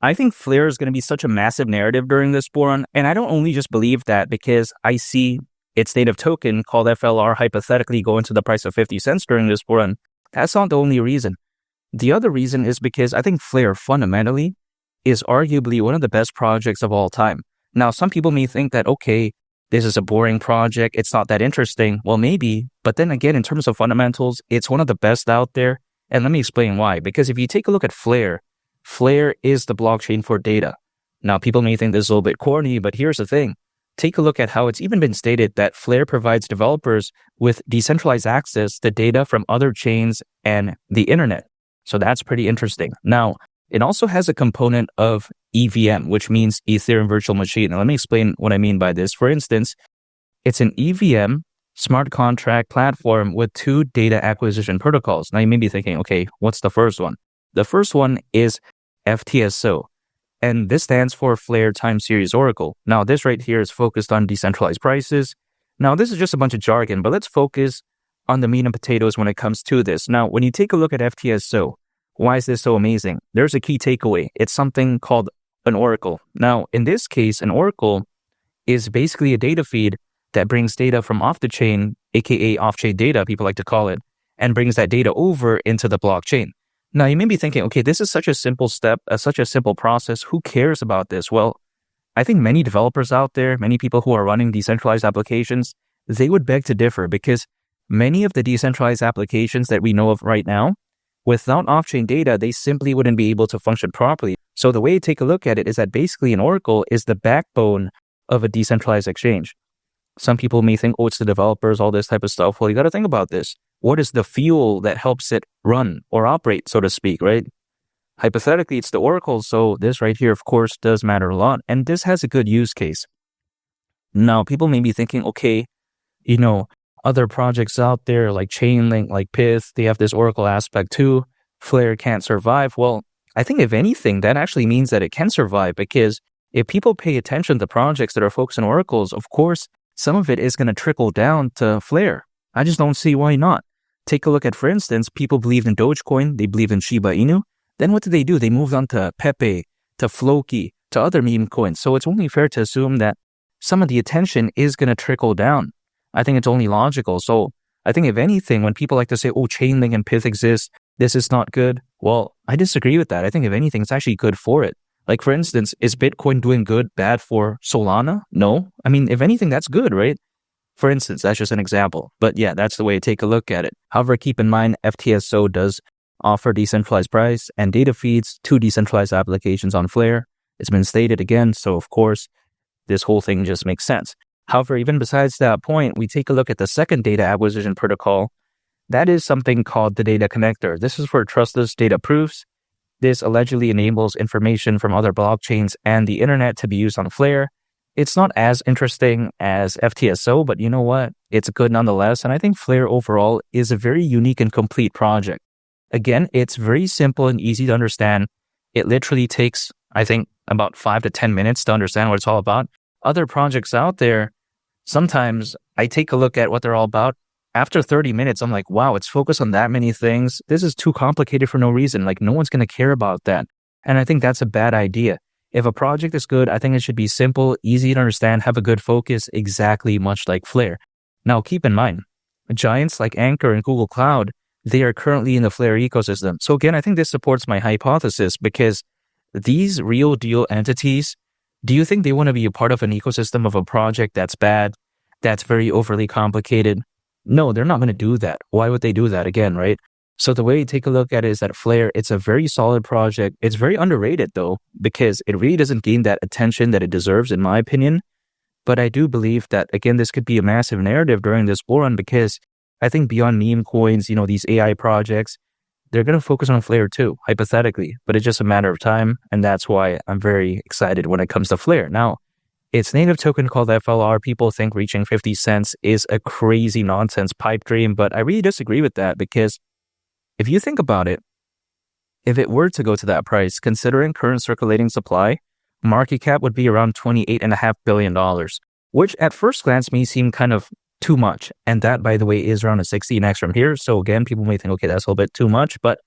I think FLR is going to be such a massive narrative during this bull run. And I don't only just believe that because I see its native token called FLR hypothetically go into the price of 50 cents during this bull run. That's not the only reason. The other reason is because I think FLR fundamentally is arguably one of the best projects of all time. Now, some people may think that, okay, this is a boring project. It's not that interesting. Well, maybe. But then again, in terms of fundamentals, it's one of the best out there. And let me explain why. Because if you take a look at FLR, FLR is the blockchain for data. Now, people may think this is a little bit corny, but here's the thing. Take a look at how it's even been stated that FLR provides developers with decentralized access to data from other chains and the internet. So that's pretty interesting. Now, it also has a component of EVM, which means Ethereum Virtual Machine. Now, let me explain what I mean by this. For instance, it's an EVM smart contract platform with two data acquisition protocols. Now, you may be thinking, okay, what's the first one? The first one is FTSO, and this stands for FLR Time Series Oracle. Now, this right here is focused on decentralized prices. Now, this is just a bunch of jargon, but let's focus on the meat and potatoes when it comes to this. Now, when you take a look at FTSO, why is this so amazing? There's a key takeaway. It's something called an oracle. Now, in this case, an oracle is basically a data feed that brings data from off the chain, aka off-chain data, people like to call it, and brings that data over into the blockchain. Now, you may be thinking, okay, this is such a simple step, such a simple process. Who cares about this? Well, I think many developers out there, many people who are running decentralized applications, they would beg to differ because many of the decentralized applications that we know of right now, without off-chain data, they simply wouldn't be able to function properly. So the way to take a look at it is that basically an oracle is the backbone of a decentralized exchange. Some people may think, oh, it's the developers, all this type of stuff. Well, you got to think about this. What is the fuel that helps it run or operate, so to speak, right? Hypothetically, it's the oracle. So this right here, of course, does matter a lot. And this has a good use case. Now, people may be thinking, okay, other projects out there like Chainlink, like Pyth, they have this oracle aspect too. FLR can't survive. Well, I think if anything, that actually means that it can survive because if people pay attention to projects that are focused on oracles, of course, some of it is going to trickle down to FLR. I just don't see why not. Take a look at, for instance, people believed in Dogecoin, they believe in Shiba Inu. Then what did they do? They moved on to Pepe, to Floki, to other meme coins. So it's only fair to assume that some of the attention is going to trickle down. I think it's only logical. So I think if anything, when people like to say, oh, Chainlink and Pyth exist, this is not good. Well, I disagree with that. I think if anything, it's actually good for it. Like, for instance, is Bitcoin doing good, bad for Solana? No. I mean, if anything, that's good, right? For instance, that's just an example. But yeah, that's the way to take a look at it. However, keep in mind, FTSO does offer decentralized price and data feeds to decentralized applications on FLR. It's been stated again, so of course, this whole thing just makes sense. However, even besides that point, we take a look at the second data acquisition protocol. That is something called the data connector. This is for trustless data proofs. This allegedly enables information from other blockchains and the internet to be used on FLR. It's not as interesting as FTSO, but you know what? It's good nonetheless. And I think FLR overall is a very unique and complete project. Again, it's very simple and easy to understand. It literally takes, I think, about 5 to 10 minutes to understand what it's all about. Other projects out there, sometimes I take a look at what they're all about. After 30 minutes, I'm like, wow, it's focused on that many things. This is too complicated for no reason. Like, no one's going to care about that. And I think that's a bad idea. If a project is good, I think it should be simple, easy to understand, have a good focus, exactly much like FLR. Now, keep in mind, giants like Anchor and Google Cloud, they are currently in the FLR ecosystem. So again, I think this supports my hypothesis because these real deal entities, do you think they want to be a part of an ecosystem of a project that's bad, that's very overly complicated? No, they're not going to do that. Why would they do that again, right? So the way you take a look at it is that FLR, it's a very solid project. It's very underrated though, because it really doesn't gain that attention that it deserves, in my opinion. But I do believe that, again, this could be a massive narrative during this bull run because I think beyond meme coins, these AI projects, they're going to focus on FLR too, hypothetically. But it's just a matter of time. And that's why I'm very excited when it comes to FLR. Now, its native token called FLR, people think reaching 50 cents is a crazy nonsense pipe dream. But I really disagree with that because if you think about it, if it were to go to that price, considering current circulating supply, market cap would be around $28.5 billion, which at first glance may seem kind of too much. And that, by the way, is around a 16x from here. So again, people may think, okay, that's a little bit too much, but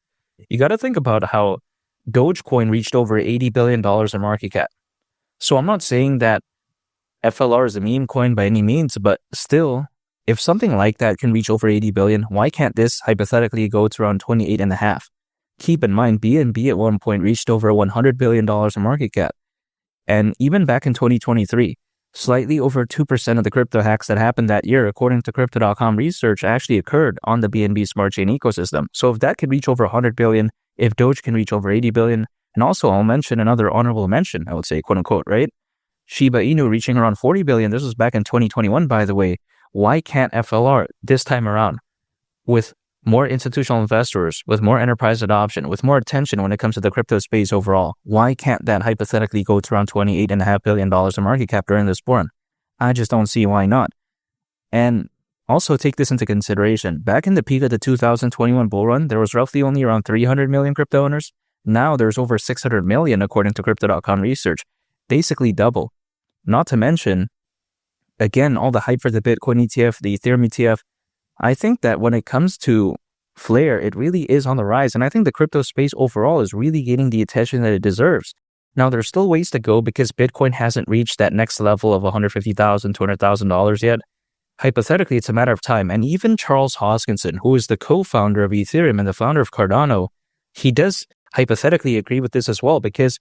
you got to think about how Dogecoin reached over $80 billion in market cap. So I'm not saying that FLR is a meme coin by any means, but still, if something like that can reach over 80 billion, why can't this hypothetically go to around 28.5? Keep in mind, BNB at one point reached over $100 billion in market cap. And even back in 2023, slightly over 2% of the crypto hacks that happened that year, according to Crypto.com research, actually occurred on the BNB Smart Chain ecosystem. So if that could reach over 100 billion, if Doge can reach over 80 billion, and also I'll mention another honorable mention, I would say, quote unquote, right? Shiba Inu reaching around 40 billion. This was back in 2021, by the way. Why can't FLR this time around, with more institutional investors, with more enterprise adoption, with more attention when it comes to the crypto space overall, why can't that hypothetically go to around $28.5 billion in market cap during this bull run? I just don't see why not. And also take this into consideration. Back in the peak of the 2021 bull run, there was roughly only around 300 million crypto owners. Now there's over 600 million according to Crypto.com research. Basically double. Not to mention, again, all the hype for the Bitcoin ETF, the Ethereum ETF. I think that when it comes to FLR, it really is on the rise. And I think the crypto space overall is really gaining the attention that it deserves. Now, there's still ways to go because Bitcoin hasn't reached that next level of $150,000, $200,000 yet. Hypothetically, it's a matter of time. And even Charles Hoskinson, who is the co-founder of Ethereum and the founder of Cardano, he does hypothetically agree with this as well, because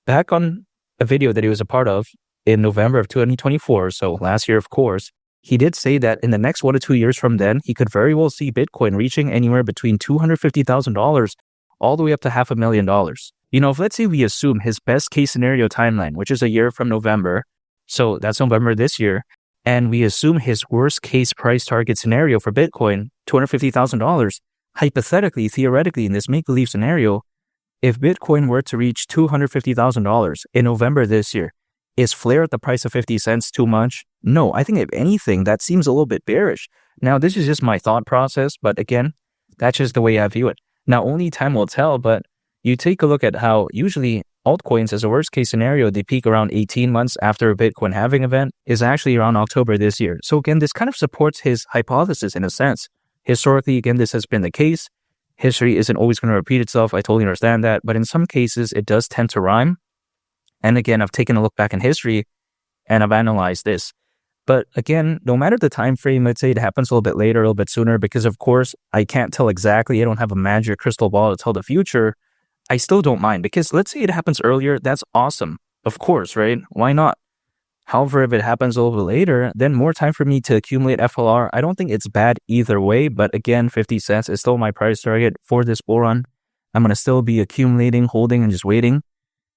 back on a video that he was a part of in November of 2024, so last year, of course, he did say that in the next 1 to 2 years from then, he could very well see Bitcoin reaching anywhere between $250,000 all the way up to $500,000. You know, if let's say we assume his best case scenario timeline, which is a year from November, so that's November this year, and we assume his worst case price target scenario for Bitcoin, $250,000, hypothetically, theoretically, in this make-believe scenario, if Bitcoin were to reach $250,000 in November this year, is FLR at the price of 50 cents too much? No, I think if anything, that seems a little bit bearish. Now, this is just my thought process, but again, that's just the way I view it. Now, only time will tell, but you take a look at how usually altcoins, as a worst case scenario, they peak around 18 months after a Bitcoin halving event, is actually around October this year. So again, this kind of supports his hypothesis in a sense. Historically, again, this has been the case. History isn't always going to repeat itself. I totally understand that. But in some cases, it does tend to rhyme. And again, I've taken a look back in history and I've analyzed this. But again, no matter the time frame, let's say it happens a little bit later, a little bit sooner, because of course, I can't tell exactly. I don't have a magic crystal ball to tell the future. I still don't mind, because let's say it happens earlier. That's awesome. Of course, right? Why not? However, if it happens a little bit later, then more time for me to accumulate FLR. I don't think it's bad either way. But again, 50 cents is still my price target for this bull run. I'm going to still be accumulating, holding, and just waiting.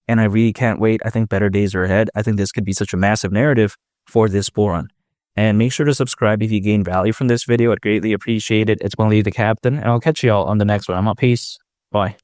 And I really can't wait. I think better days are ahead. I think this could be such a massive narrative for this bull run. And make sure to subscribe if you gain value from this video. I'd greatly appreciate it. It's Willie the Captain, and I'll catch you all on the next one. I'm out. Peace. Bye.